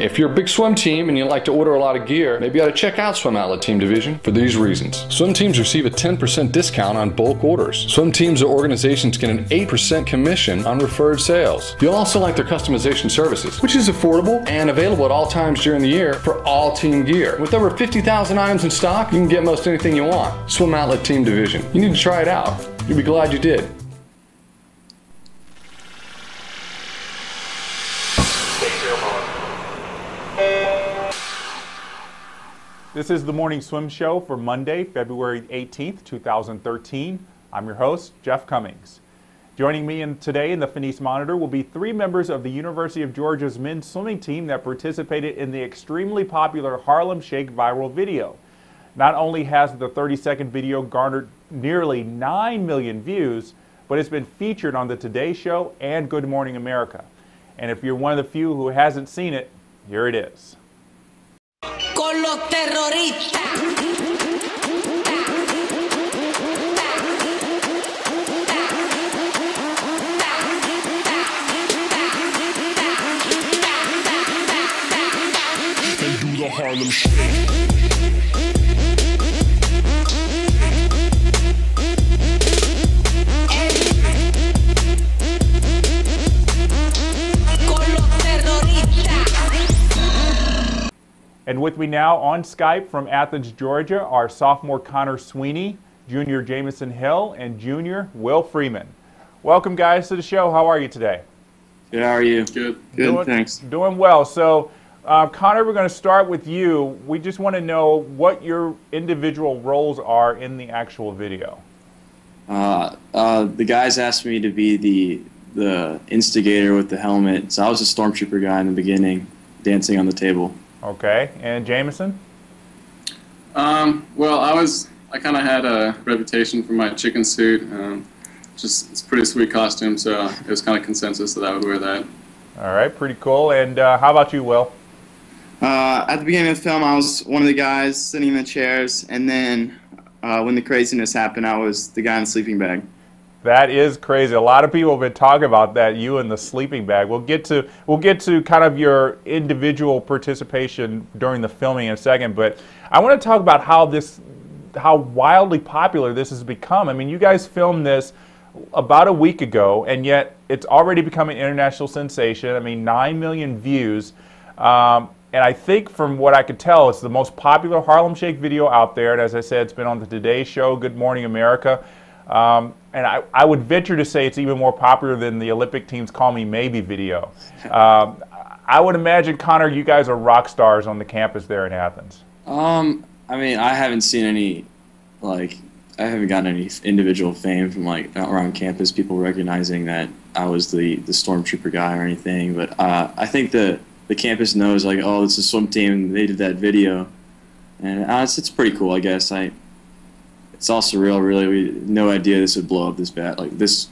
If you're a big swim team and you like to order a lot of gear, maybe you ought to check out Swim Outlet Team Division for these reasons. Swim teams receive a 10% discount on bulk orders. Swim teams or organizations get an 8% commission on referred sales. You'll also like their customization services, which is affordable and available at all times during the year for all team gear. With over 50,000 items in stock, you can get most anything you want. Swim Outlet Team Division. You need to try it out. You'll be glad you did. This is the Morning Swim Show for Monday, February 18th, 2013. I'm your host, Jeff Cummings. Joining me today in the Finis Monitor will be three members of the University of Georgia's men's swimming team that participated in the extremely popular Harlem Shake viral video. Not only has the 30-second video garnered nearly 9 million views, but it's been featured on the Today Show and Good Morning America. And if you're one of the few who hasn't seen it, here it is. Con los terroristas. And do the Harlem Shake. And with me now on Skype from Athens, Georgia, are sophomore Conor Sweeney, junior Jameson Hill, and junior Will Freeman. Welcome, guys, to the show. How are you today? Good. How are you? Good, thanks. Doing well. So, Conor, we're going to start with you. We just want to know what your individual roles are in the actual video. The guys asked me to be the instigator with the helmet, so I was a stormtrooper guy in the beginning, dancing on the table. Okay, and Jameson? Well, I kind of had a reputation for my chicken suit. It's a pretty sweet costume, so it was kind of consensus that I would wear that. All right, pretty cool. And how about you, Will? At the beginning of the film, I was one of the guys sitting in the chairs, and then when the craziness happened, I was the guy in the sleeping bag. That is crazy. A lot of people have been talking about that, you and the sleeping bag. We'll get to kind of your individual participation during the filming in a second, but I want to talk about how wildly popular this has become. I mean, you guys filmed this about a week ago, and yet it's already become an international sensation. I mean, 9 million views. And I think from what I could tell, it's the most popular Harlem Shake video out there. And as I said, it's been on the Today Show, Good Morning America. And I would venture to say it's even more popular than the Olympic team's Call Me Maybe video. I would imagine, Conor, you guys are rock stars on the campus there in Athens. I mean, I haven't seen any, I haven't gotten any individual fame from, around campus, people recognizing that I was the stormtrooper guy or anything. But I think the campus knows, oh, it's a swim team, they did that video. And it's pretty cool, I guess. It's all surreal, really. We had no idea this would blow up this bad, this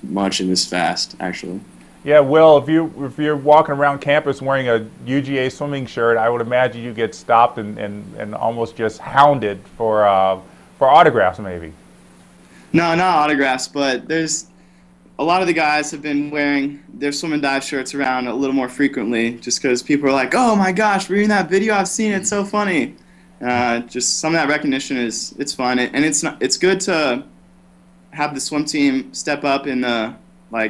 much and this fast, actually. Yeah, Will, if you're walking around campus wearing a UGA swimming shirt, I would imagine you get stopped and almost just hounded for autographs, maybe. No, not autographs, but there's a lot of the guys have been wearing their swim and dive shirts around a little more frequently, just because people are like, "Oh my gosh, we're in that video. I've seen it. It's so funny." Just some of that recognition it's fun, and it's good to have the swim team step up in the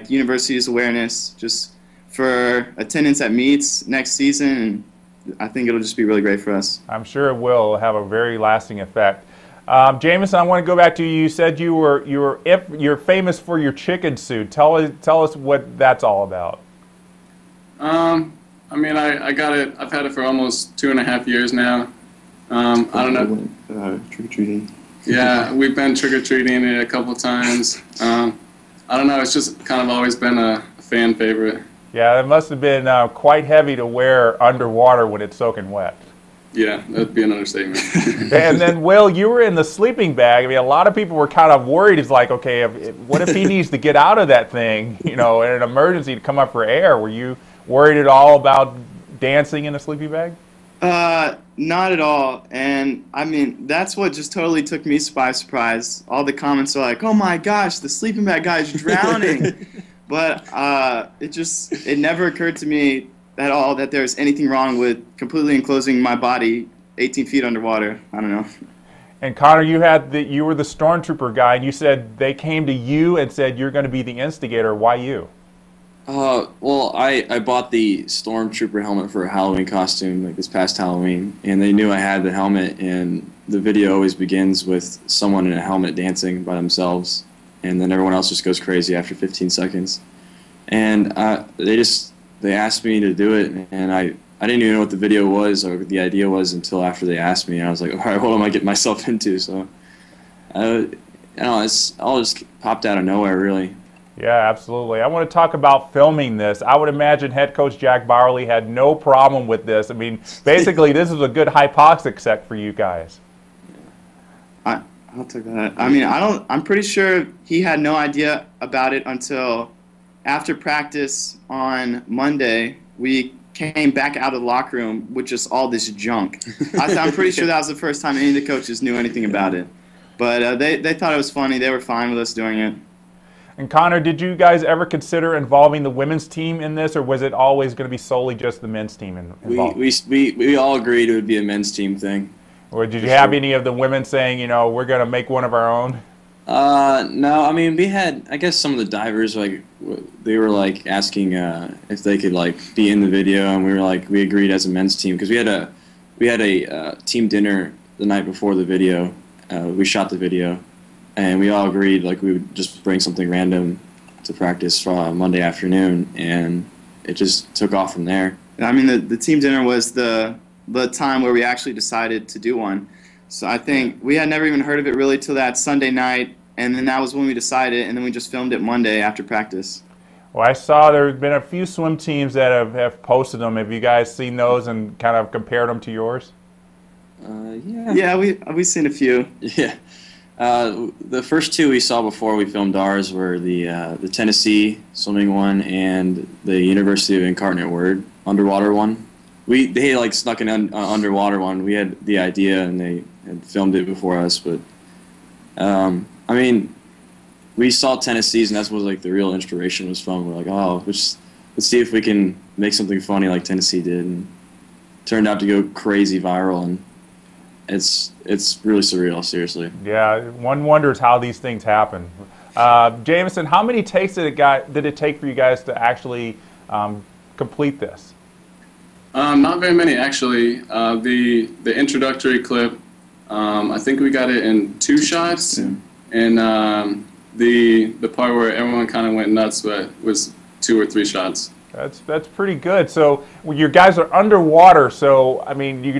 university's awareness just for attendance at meets next season, and I think it'll just be really great for us. I'm sure it will have a very lasting effect. Jameson, I want to go back to you. You said you're famous for your chicken suit. Tell us what that's all about. I mean, I got it. I've had it for almost 2.5 years now. I don't know. Trick-or-treating. Yeah, we've been trick-or-treating it a couple times. I don't know, it's just kind of always been a fan favorite. Yeah, it must have been quite heavy to wear underwater when it's soaking wet. Yeah, that'd be an understatement. And then, Will, you were in the sleeping bag. I mean, a lot of people were kind of worried. It's like, okay, what if he needs to get out of that thing, in an emergency to come up for air? Were you worried at all about dancing in a sleeping bag? Not at all. And I mean, that's what just totally took me by surprise. All the comments are like, "Oh my gosh, the sleeping bag guy is drowning." But it never occurred to me at all that there's anything wrong with completely enclosing my body 18 feet underwater. I don't know. And Connor, you were the stormtrooper guy, and you said they came to you and said you're going to be the instigator. Why you? Well, I bought the stormtrooper helmet for a Halloween costume like this past Halloween, and they knew I had the helmet. And the video always begins with someone in a helmet dancing by themselves, and then everyone else just goes crazy after 15 seconds. And they asked me to do it, and I didn't even know what the video was or what the idea was until after they asked me. And I was like, all right, what am I getting myself into? So, it all just popped out of nowhere, really. Yeah, absolutely. I want to talk about filming this. I would imagine head coach Jack Barley had no problem with this. I mean, basically, this is a good hypoxic set for you guys. I'll take that. I mean, I'm pretty sure he had no idea about it until after practice on Monday. We came back out of the locker room with just all this junk. I'm pretty sure that was the first time any of the coaches knew anything about it. But they thought it was funny. They were fine with us doing it. And Connor, did you guys ever consider involving the women's team in this, or was it always going to be solely just the men's team involved? We all agreed it would be a men's team thing. Or did you have any of the women saying, we're going to make one of our own? No, I mean, we had, I guess some of the divers, like, they were, like, asking if they could, like, be in the video, and we agreed as a men's team, because we had a team dinner the night before the video. We shot the video, and we all agreed, like, we would just bring something random to practice Monday afternoon, and it just took off from there. I mean, the team dinner was the time where we actually decided to do one. So I think we had never even heard of it really till that Sunday night, and then that was when we decided, and then we just filmed it Monday after practice. Well, I saw there's been a few swim teams that have posted them. Have you guys seen those and kind of compared them to yours? Yeah. Yeah, we've seen a few. Yeah. The first two we saw before we filmed ours were the Tennessee swimming one and the University of Incarnate Word underwater one. They like snuck an underwater one. We had the idea and they had filmed it before us, but I mean, we saw Tennessee's and that's what like the real inspiration was from. We're like, oh, let's see if we can make something funny like Tennessee did, and it turned out to go crazy viral, and it's really surreal, seriously. Yeah, one wonders how these things happen. Jameson, how many takes did it take for you guys to actually complete this? Not very many, actually. The introductory clip, I think we got it in 2 shots, and the part where everyone kind of went nuts was 2 or 3 shots. That's pretty good. So your guys are underwater, so I mean you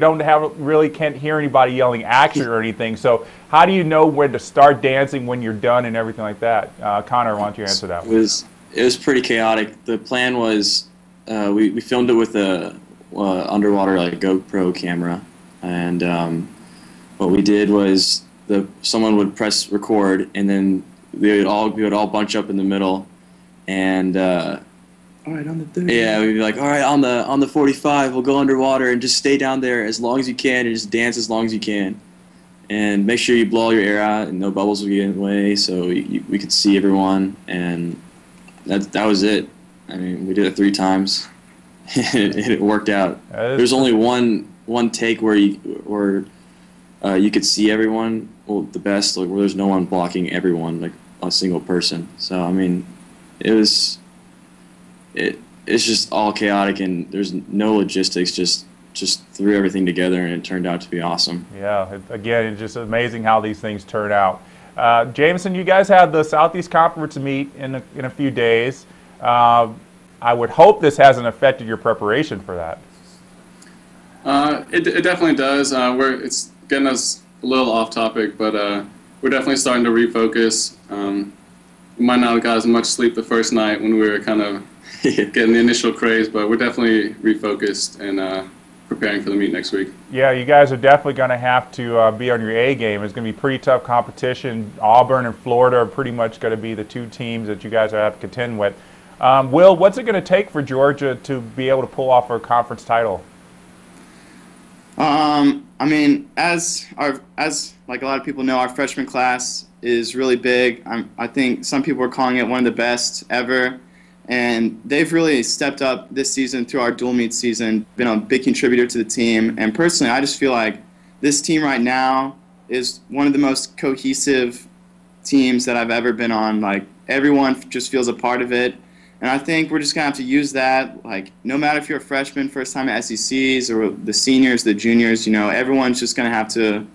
can't hear anybody yelling action or anything. So how do you know when to start dancing when you're done and everything like that? Connor, why don't you answer that one? It was pretty chaotic. The plan was we filmed it with a underwater like GoPro camera, and what we did was someone would press record, and then we would all bunch up in the middle, and all right, on the 30. Yeah, we'd be like, all right, on the 45, we'll go underwater and just stay down there as long as you can and just dance as long as you can, and make sure you blow all your air out and no bubbles will get in the way, so we could see everyone, and that was it. I mean, we did it 3 times. And it worked out. There's only one take where you could see everyone. Well, the best, like, where there's no one blocking everyone, like a single person. So I mean, it's just all chaotic and there's no logistics. Just threw everything together and it turned out to be awesome. Yeah. Again, it's just amazing how these things turn out. Jameson, you guys have the Southeast Conference meet in a few days. I would hope this hasn't affected your preparation for that. It definitely does. It's getting us a little off topic, but we're definitely starting to refocus. We might not have got as much sleep the first night when we were kind of getting the initial craze, but we're definitely refocused and preparing for the meet next week. Yeah, you guys are definitely going to have to be on your A game. It's going to be pretty tough competition. Auburn and Florida are pretty much going to be the 2 teams that you guys have to contend with. Will, what's it going to take for Georgia to be able to pull off a conference title? I mean, as like a lot of people know, our freshman class is really big. I think some people are calling it one of the best ever, And they've really stepped up this season through our dual meet season, been a big contributor to the team. And personally, I just feel like this team right now is one of the most cohesive teams that I've ever been on. Like, everyone just feels a part of it. And I think we're just going to have to use that. Like, no matter if you're a freshman, first time at SECs, or the seniors, the juniors, you know, everyone's just going to have to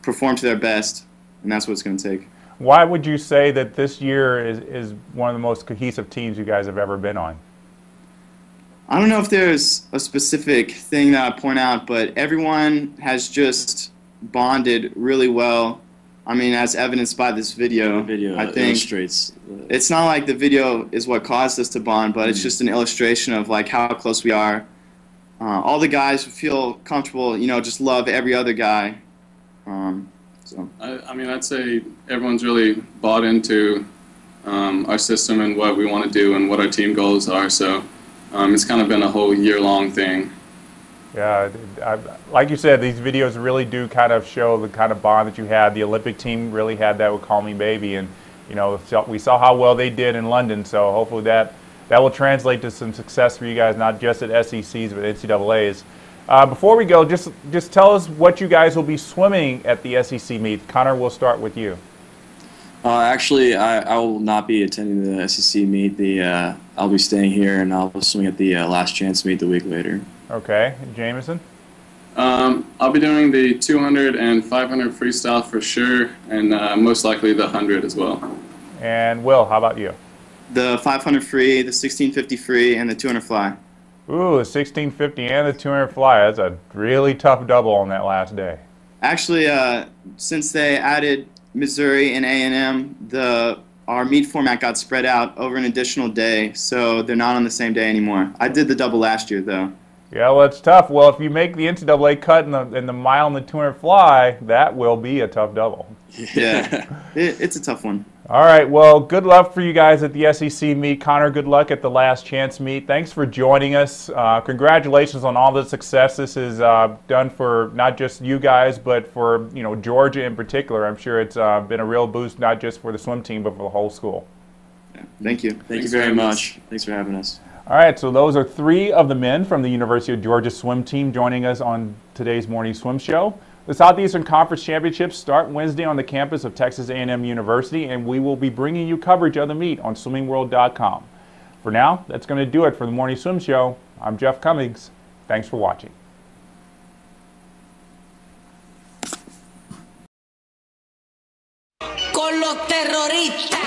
perform to their best. And that's what it's going to take. Why would you say that this year is one of the most cohesive teams you guys have ever been on? I don't know if there's a specific thing that I point out, but everyone has just bonded really well. I mean, as evidenced by this video. The video I think illustrates. It's not like the video is what caused us to bond, but it's just an illustration of like how close we are. All the guys feel comfortable, you know, just love every other guy. So. I mean, I'd say everyone's really bought into our system and what we want to do and what our team goals are. So it's kind of been a whole year-long thing. Yeah, like you said, these videos really do kind of show the kind of bond that you had. The Olympic team really had that with Call Me Baby, and you know, we saw how well they did in London. So hopefully that will translate to some success for you guys, not just at SECs but NCAAs. Before we go, just tell us what you guys will be swimming at the SEC meet. Connor, we'll start with you. Actually, I will not be attending the SEC meet. I'll be staying here, and I'll be swimming at the Last Chance meet the week later. Okay, Jameson? I'll be doing the 200 and 500 freestyle for sure, and most likely the 100 as well. And Will, how about you? The 500 free, the 1650 free, and the 200 fly. Ooh, the 1650 and the 200 fly. That's a really tough double on that last day. Actually, since they added Missouri and A&M, our meet format got spread out over an additional day, so they're not on the same day anymore. I did the double last year, though. Yeah, well, it's tough. Well, if you make the NCAA cut in the mile and the 200 fly, that will be a tough double. Yeah, it's a tough one. All right, well, good luck for you guys at the SEC meet. Connor, good luck at the Last Chance meet. Thanks for joining us. Congratulations on all the success this has done for not just you guys, but for Georgia in particular. I'm sure it's been a real boost, not just for the swim team, but for the whole school. Yeah, thank you. Thank you very much. Thanks for having us. All right, so those are 3 of the men from the University of Georgia swim team joining us on today's Morning Swim Show. The Southeastern Conference Championships start Wednesday on the campus of Texas A&M University, and we will be bringing you coverage of the meet on swimmingworld.com. For now, that's going to do it for the Morning Swim Show. I'm Jeff Cummings. Thanks for watching. Con los terroristas.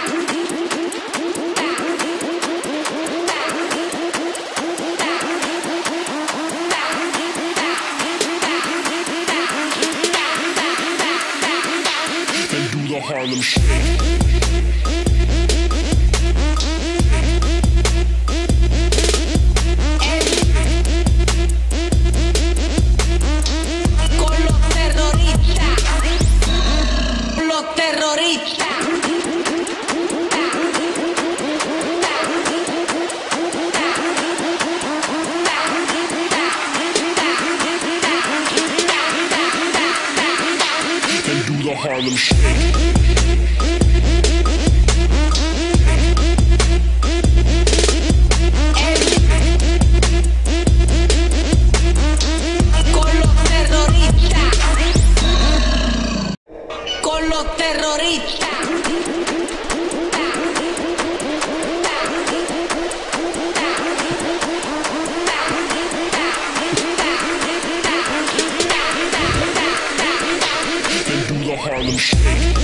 The Harlem Shake. Con los terroristas. Los terroristas. And do the Harlem Shake. Con los terroristas. And do the Harlem Shake.